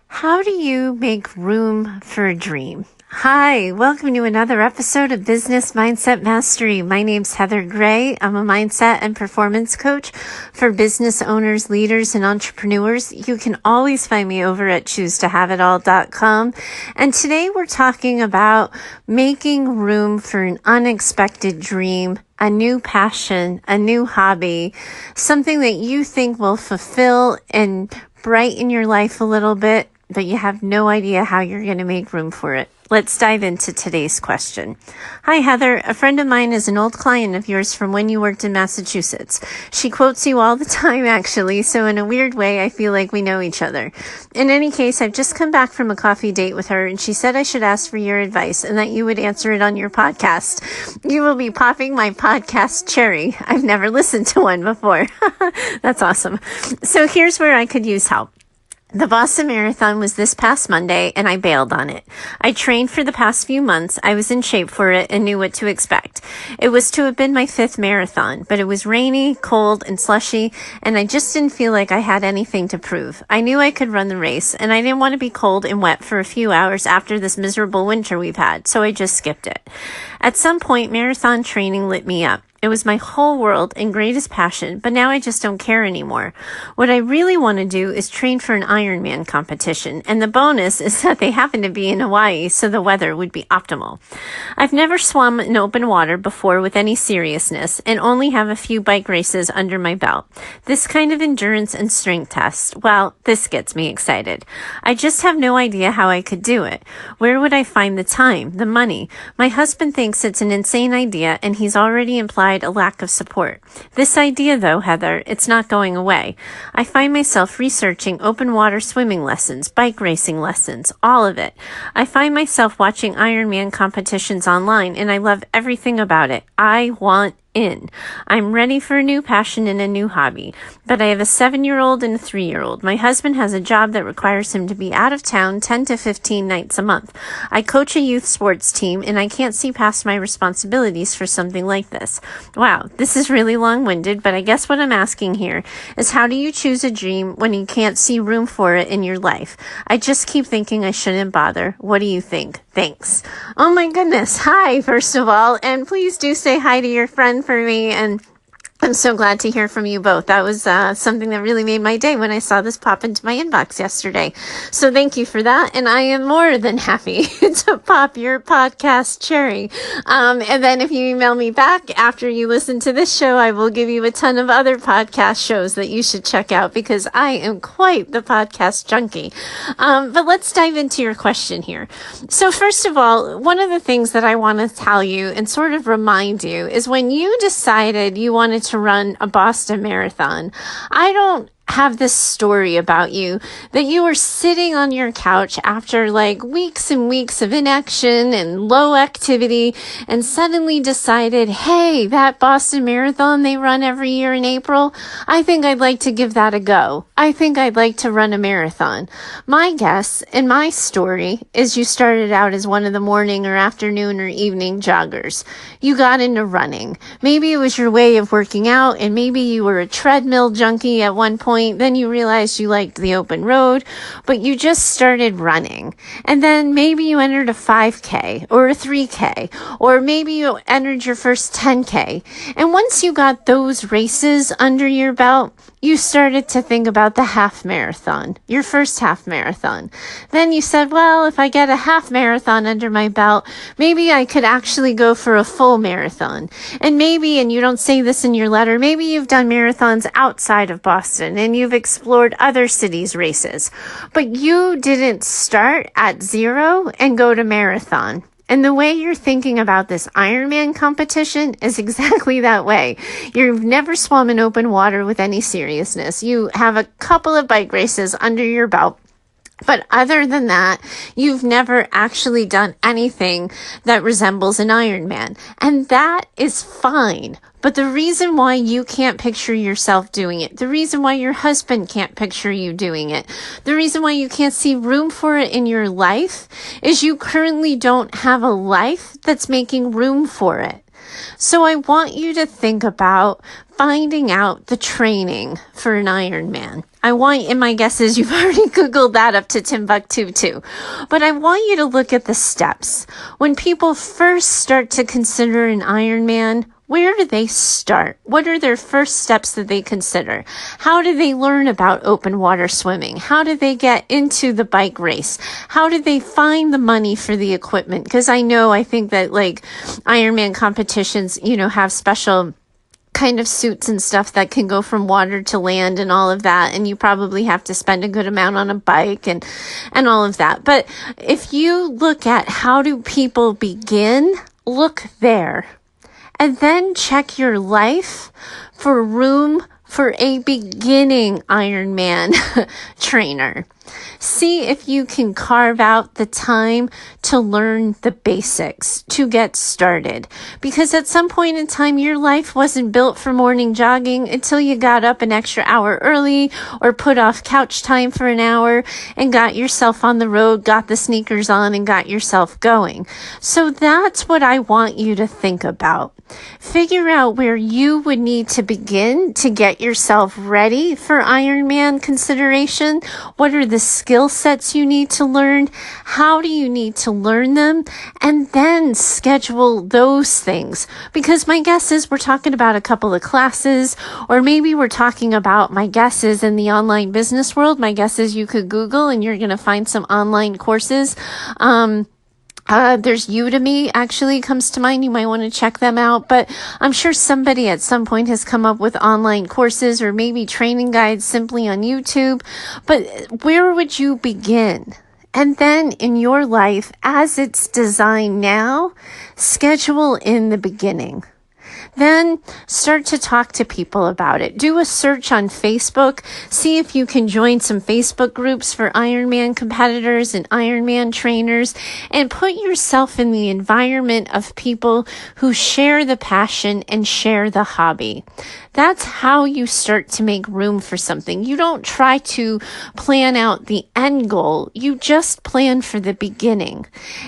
How do you make room for a dream? Hi, welcome to another episode of Business Mindset Mastery. My name's Heather Gray. I'm a mindset and performance coach for business owners, leaders, and entrepreneurs. You can always find me over at choosetohaveitall.com. And today we're talking about making room for an unexpected dream, a new passion, a new hobby, something that you think will fulfill and brighten your life a little bit, but you have no idea how you're going to make room for it. Let's dive into today's question. Hi, Heather. A friend of mine is an old client of yours from when you worked in Massachusetts. She quotes you all the time, actually, so in a weird way, I feel like we know each other. In any case, I've just come back from a coffee date with her, and she said I should ask for your advice and that you would answer it on your podcast. You will be popping my podcast cherry. I've never listened to one before. That's awesome. So here's where I could use help. The Boston Marathon was this past Monday, and I bailed on it. I trained for the past few months. I was in shape for it and knew what to expect. It was to have been my 5th marathon, but it was rainy, cold, and slushy, and I just didn't feel like I had anything to prove. I knew I could run the race, and I didn't want to be cold and wet for a few hours after this miserable winter we've had, so I just skipped it. At some point, marathon training lit me up. It was my whole world and greatest passion, but now I just don't care anymore. What I really want to do is train for an Ironman competition, and the bonus is that they happen to be in Hawaii, so the weather would be optimal. I've never swum in open water before with any seriousness, and only have a few bike races under my belt. This kind of endurance and strength test, well, this gets me excited. I just have no idea how I could do it. Where would I find the time, the money? My husband thinks it's an insane idea, and he's already implied a lack of support. This idea, though, Heather, it's not going away. I find myself researching open water swimming lessons, bike racing lessons, all of it. I find myself watching Ironman competitions online, and I love everything about it. I want in. I'm ready for a new passion and a new hobby, but I have a 7-year-old and a 3-year-old. My husband has a job that requires him to be out of town 10 to 15 nights a month. I coach a youth sports team, and I can't see past my responsibilities for something like this. Wow, this is really long-winded, but I guess what I'm asking here is, how do you choose a dream when you can't see room for it in your life? I just keep thinking I shouldn't bother. What do you think? Thanks. Oh my goodness. Hi, first of all, and please do say hi to your friend for me, and I'm so glad to hear from you both. That was something that really made my day when I saw this pop into my inbox yesterday. So thank you for that. And I am more than happy to pop your podcast cherry. And then if you email me back after you listen to this show, I will give you a ton of other podcast shows that you should check out, because I am quite the podcast junkie. But let's dive into your question here. So first of all, one of the things that I want to tell you and sort of remind you is, when you decided you wanted to run a Boston Marathon, I don't have this story about you that you were sitting on your couch after like weeks and weeks of inaction and low activity and suddenly decided, hey, that Boston Marathon they run every year in April, I think I'd like to give that a go. I think I'd like to run a marathon. My guess in my story is you started out as one of the morning or afternoon or evening joggers. You got into running. Maybe it was your way of working out, and maybe you were a treadmill junkie at one point. Then you realized you liked the open road, but you just started running. And then maybe you entered a 5K or a 3K, or maybe you entered your first 10K. And once you got those races under your belt, you started to think about the half marathon, your first half marathon. Then you said, well, if I get a half marathon under my belt, maybe I could actually go for a full marathon. And maybe, and you don't say this in your letter, maybe you've done marathons outside of Boston and you've explored other cities' races, but you didn't start at 0 and go to marathon. And the way you're thinking about this Ironman competition is exactly that way. You've never swum in open water with any seriousness. You have a couple of bike races under your belt. But other than that, you've never actually done anything that resembles an Ironman. And that is fine. But the reason why you can't picture yourself doing it, the reason why your husband can't picture you doing it, the reason why you can't see room for it in your life is you currently don't have a life that's making room for it. So I want you to think about finding out the training for an Ironman. And my guess is you've already Googled that up to Timbuktu too. But I want you to look at the steps. When people first start to consider an Ironman, where do they start? What are their first steps that they consider? How do they learn about open water swimming? How do they get into the bike race? How do they find the money for the equipment? Because I think that like Ironman competitions, have special kind of suits and stuff that can go from water to land and all of that. And you probably have to spend a good amount on a bike and all of that. But if you look at how do people begin, look there. And then check your life for room for a beginning Ironman trainer. See if you can carve out the time to learn the basics, to get started. Because at some point in time, your life wasn't built for morning jogging until you got up an extra hour early or put off couch time for an hour and got yourself on the road, got the sneakers on and got yourself going. So that's what I want you to think about. Figure out where you would need to begin to get yourself ready for Ironman consideration. What are the skill sets you need to learn? How do you need to learn them? And then schedule those things. Because my guess is we're talking about a couple of classes, or maybe we're talking about, my guess is in the online business world, my guess is you could Google and you're going to find some online courses. There's Udemy actually comes to mind. You might want to check them out, but I'm sure somebody at some point has come up with online courses or maybe training guides simply on YouTube. But where would you begin? And then in your life, as it's designed now, schedule in the beginning. Then start to talk to people about it. Do a search on Facebook. See if you can join some Facebook groups for Ironman competitors and Ironman trainers, and put yourself in the environment of people who share the passion and share the hobby. That's how you start to make room for something. You don't try to plan out the end goal. You just plan for the beginning.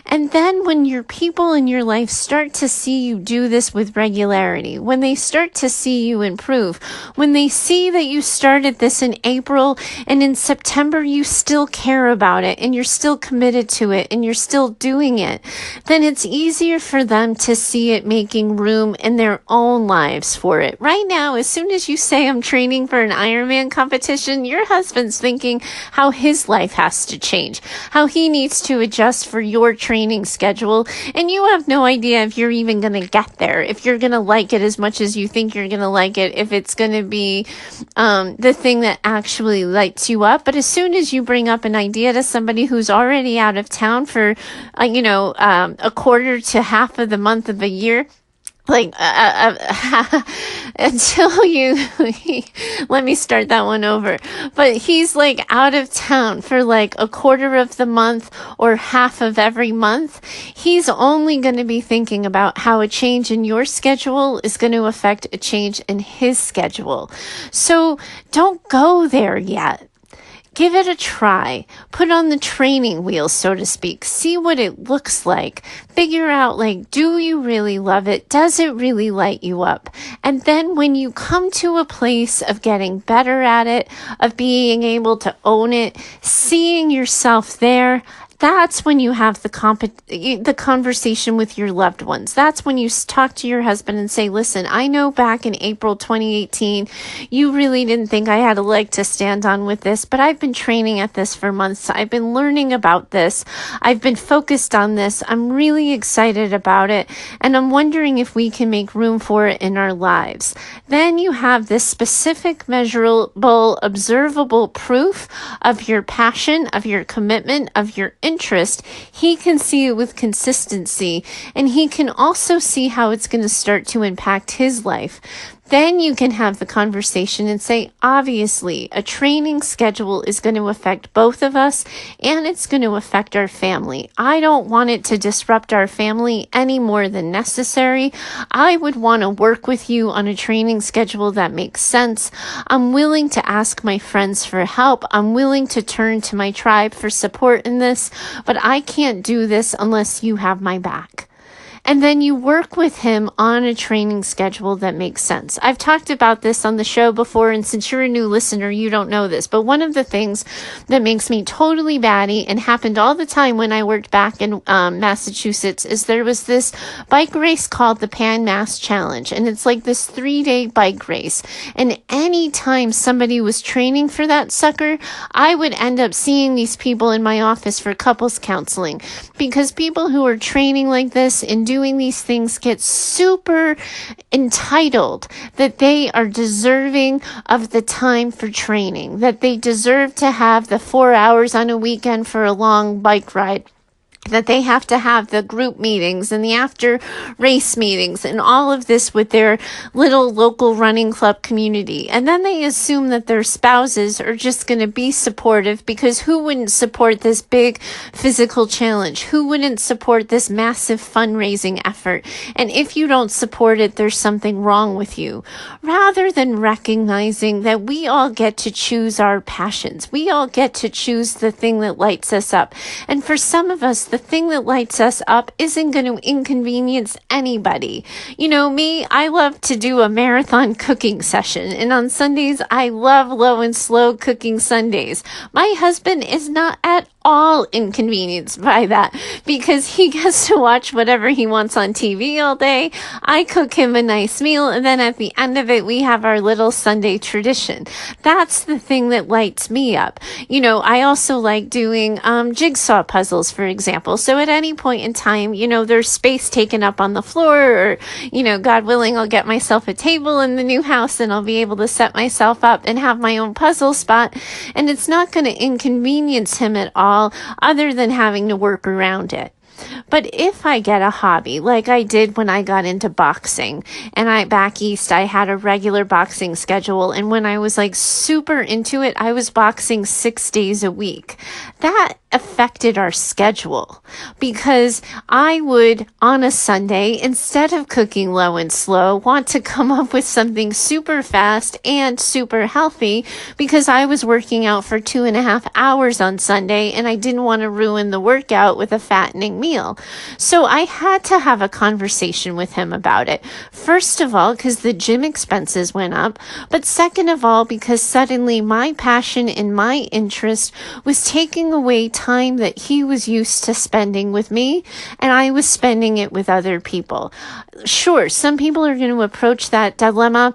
And then when your people in your life start to see you do this with regularity, when they start to see you improve, when they see that you started this in April and in September you still care about it and you're still committed to it and you're still doing it, then it's easier for them to see it making room in their own lives for it. Right now, as soon as you say I'm training for an Ironman competition, your husband's thinking how his life has to change, how he needs to adjust for your training schedule. And you have no idea if you're even going to get there, if you're going to like it as much as you think you're going to like it, if it's going to be the thing that actually lights you up. But as soon as you bring up an idea to somebody who's already out of town for, a quarter to half of the month of a year, until let me start that one over. But he's like out of town for like a quarter of the month or half of every month. He's only going to be thinking about how a change in your schedule is going to affect a change in his schedule. So don't go there yet. Give it a try. Put on the training wheels, so to speak. See what it looks like. Figure out, do you really love it? Does it really light you up? And then when you come to a place of getting better at it, of being able to own it, seeing yourself there, that's when you have the conversation with your loved ones. That's when you talk to your husband and say, listen, I know back in April 2018, you really didn't think I had a leg to stand on with this, but I've been training at this for months. I've been learning about this. I've been focused on this. I'm really excited about it. And I'm wondering if we can make room for it in our lives. Then you have this specific, measurable, observable proof of your passion, of your commitment, of your interest. He can see it with consistency, and he can also see how it's going to start to impact his life. Then you can have the conversation and say, obviously, a training schedule is going to affect both of us and it's going to affect our family. I don't want it to disrupt our family any more than necessary. I would want to work with you on a training schedule that makes sense. I'm willing to ask my friends for help. I'm willing to turn to my tribe for support in this, but I can't do this unless you have my back. And then you work with him on a training schedule that makes sense. I've talked about this on the show before, and since you're a new listener, you don't know this, but one of the things that makes me totally batty and happened all the time when I worked back in Massachusetts is there was this bike race called the Pan Mass Challenge, and it's like this 3-day bike race. And anytime somebody was training for that sucker, I would end up seeing these people in my office for couples counseling, because people who are training like this and doing these things get super entitled that they are deserving of the time for training, that they deserve to have the 4 hours on a weekend for a long bike ride, that they have to have the group meetings and the after race meetings and all of this with their little local running club community. And then they assume that their spouses are just going to be supportive, because who wouldn't support this big physical challenge? Who wouldn't support this massive fundraising effort? And if you don't support it, there's something wrong with you. Rather than recognizing that we all get to choose our passions. We all get to choose the thing that lights us up. And for some of us, the thing that lights us up isn't going to inconvenience anybody. You know, me, I love to do a marathon cooking session. And on Sundays, I love low and slow cooking Sundays. My husband is not at all inconvenienced by that, because he gets to watch whatever he wants on TV all day. I cook him a nice meal, and then at the end of it, we have our little Sunday tradition. That's the thing that lights me up. You know, I also like doing jigsaw puzzles, for example. So at any point in time, you know, there's space taken up on the floor, or, you know, God willing, I'll get myself a table in the new house and I'll be able to set myself up and have my own puzzle spot. And it's not going to inconvenience him at all, other than having to work around it. But if I get a hobby, like I did when I got into boxing, and back east, I had a regular boxing schedule. And when I was like super into it, I was boxing 6 days a week. That affected our schedule, because I would, on a Sunday, instead of cooking low and slow, want to come up with something super fast and super healthy, because I was working out for 2.5 hours on Sunday and I didn't want to ruin the workout with a fattening meal. So I had to have a conversation with him about it. First of all, because the gym expenses went up, but second of all, because suddenly my passion and my interest was taking away time that he was used to spending with me, and I was spending it with other people. Sure, some people are going to approach that dilemma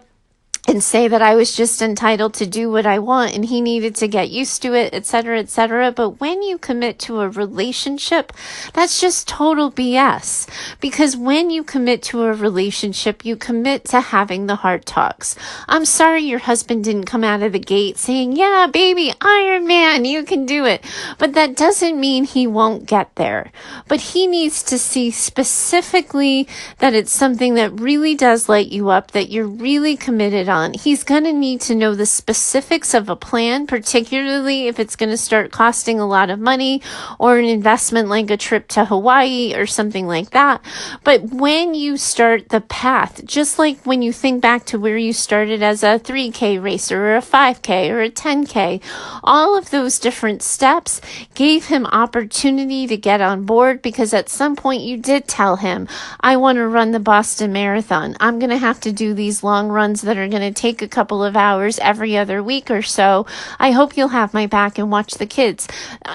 and say that I was just entitled to do what I want and he needed to get used to it, etc., etc. But when you commit to a relationship, that's just total BS. Because when you commit to a relationship, you commit to having the hard talks. I'm sorry your husband didn't come out of the gate saying, yeah, baby, Iron Man, you can do it. But that doesn't mean he won't get there. But he needs to see specifically that it's something that really does light you up, that you're really committed on. He's going to need to know the specifics of a plan, particularly if it's going to start costing a lot of money, or an investment like a trip to Hawaii or something like that. But when you start the path, just like when you think back to where you started as a 3K racer or a 5K or a 10K, all of those different steps gave him opportunity to get on board, because at some point you did tell him, I want to run the Boston Marathon. I'm going to have to do these long runs that are going to take a couple of hours every other week or so. I hope you'll have my back and watch the kids.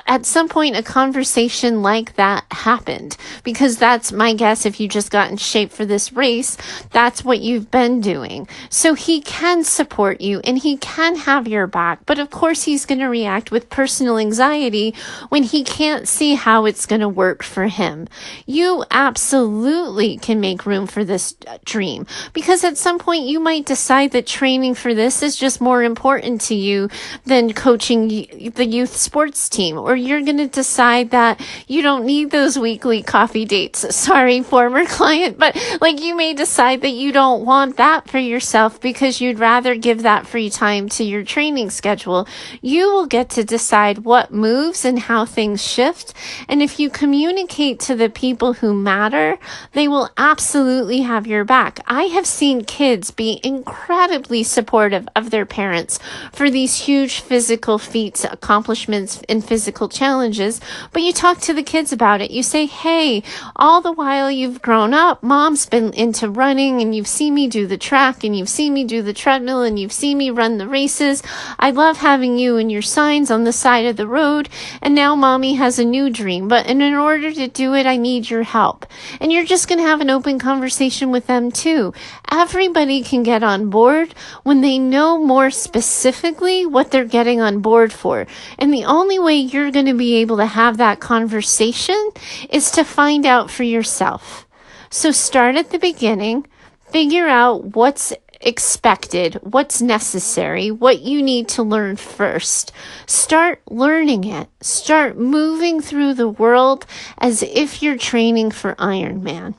At some point, a conversation like that happened, because that's my guess. If you just got in shape for this race, that's what you've been doing. So he can support you and he can have your back. But of course, he's going to react with personal anxiety when he can't see how it's going to work for him. You absolutely can make room for this dream, because at some point you might decide that training for this is just more important to you than coaching the youth sports team. Or you're going to decide that you don't need those weekly coffee dates. Sorry, former client, but like you may decide that you don't want that for yourself because you'd rather give that free time to your training schedule. You will get to decide what moves and how things shift. And if you communicate to the people who matter, they will absolutely have your back. I have seen kids be incredible incredibly supportive of their parents for these huge physical feats, accomplishments, and physical challenges. But you talk to the kids about it. You say, hey, all the while you've grown up, mom's been into running, and you've seen me do the track, and you've seen me do the treadmill, and you've seen me run the races. I love having you and your signs on the side of the road. And now mommy has a new dream. But in order to do it, I need your help. And you're just going to have an open conversation with them too. Everybody can get on board when they know more specifically what they're getting on board for. And the only way you're going to be able to have that conversation is to find out for yourself. So start at the beginning, figure out what's expected, what's necessary, what you need to learn first. Start learning it. Start moving through the world as if you're training for Ironman.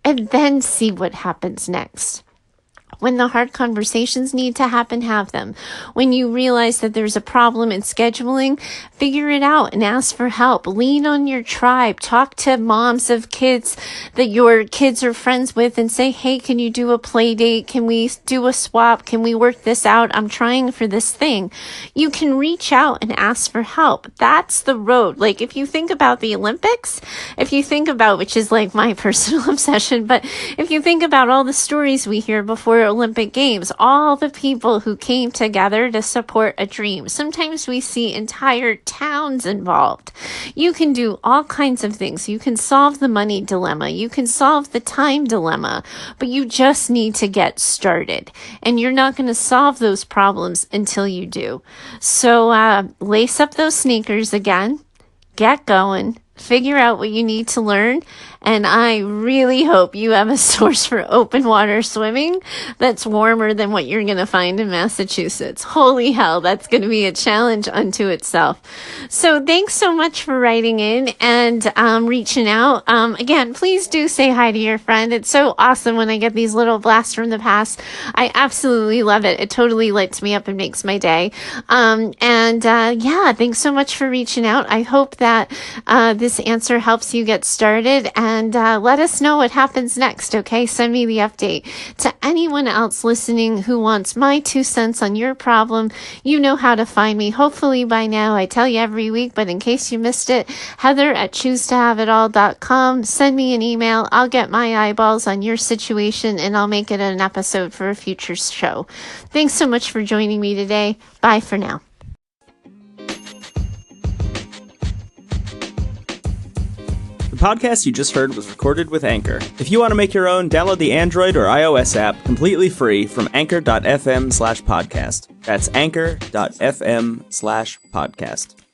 And then see what happens next. When the hard conversations need to happen, have them. When you realize that there's a problem in scheduling, figure it out and ask for help. Lean on your tribe. Talk to moms of kids that your kids are friends with and say, hey, can you do a play date? Can we do a swap? Can we work this out? I'm trying for this thing. You can reach out and ask for help. That's the road. Like if you think about the Olympics, which is like my personal obsession, but if you think about all the stories we hear before Olympic Games, all the people who came together to support a dream. Sometimes we see entire towns involved. You can do all kinds of things. You can solve the money dilemma. You can solve the time dilemma, but you just need to get started. And you're not going to solve those problems until you do. So lace up those sneakers again, get going, figure out what you need to learn. And I really hope you have a source for open water swimming that's warmer than what you're going to find in Massachusetts. Holy hell, that's going to be a challenge unto itself. So thanks so much for writing in and reaching out. Again, please do say hi to your friend. It's so awesome when I get these little blasts from the past. I absolutely love it. It totally lights me up and makes my day. Thanks so much for reaching out. I hope that this answer helps you get started, and let us know what happens next, okay? Send me the update. To anyone else listening who wants my 2 cents on your problem, you know how to find me. Hopefully by now, I tell you every week, but in case you missed it, heather@choosetohaveitall.com. Send me an email. I'll get my eyeballs on your situation, and I'll make it an episode for a future show. Thanks so much for joining me today. Bye for now. The podcast you just heard was recorded with Anchor. If you want to make your own, download the Android or iOS app completely free from anchor.fm/podcast. That's anchor.fm/podcast.